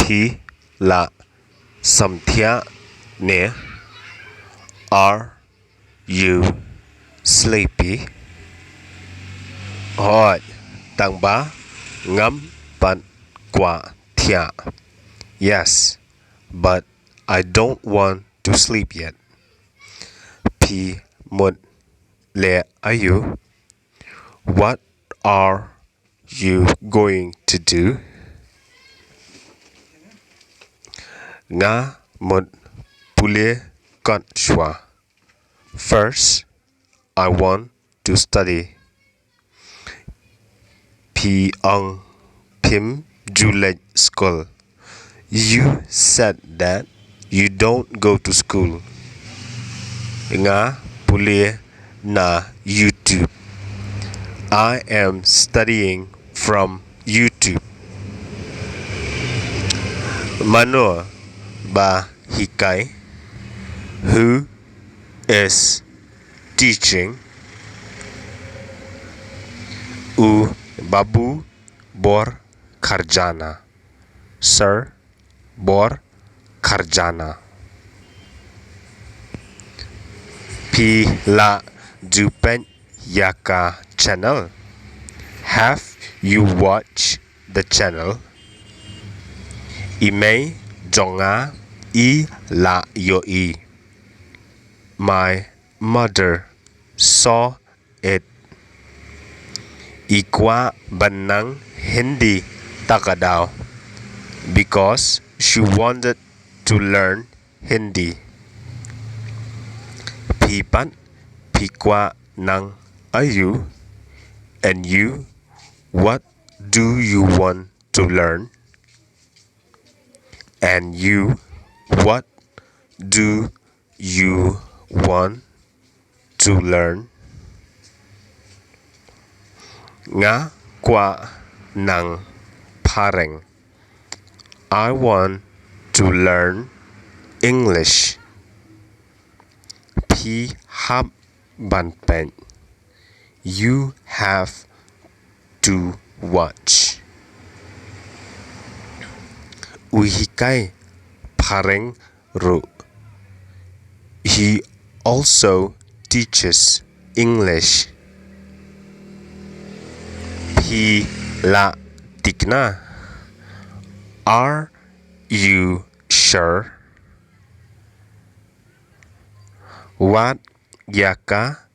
P là samthia ne. Are you sleepy? Hỏi tang ba ngắm bạn quả thia. Yes, but I don't want to sleep yet. P một le ayu. What are you going to do? Nga một pule con choix. First, I want to study. P ang pim julej school. You said that you don't go to school. Nga pule na YouTube. I am studying from YouTube. Mano ba hikai? Who is teaching? U babu borkharjana. Sir borkharjana. P la jupen yaka channel. Have you watched the channel? Imei jonga I la yoi. My mother saw it. Ikwa banang Hindi takadaw because she wanted to learn Hindi. Pipat pikwa nang ayu. And you, what do you want to learn? And you, what do you want to learn? Nga kwa nang Phareng. I want to learn English. P hab ban pen. You have to watch. Uhikai Phareng ru. He also teaches English. P la tikna. Are you sure? Wat yaka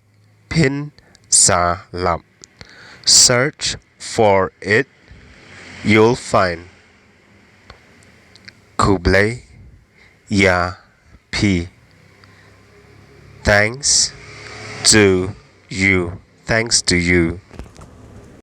pin sa lam. Search for it, you'll find. Kublai ya P. Thanks to you.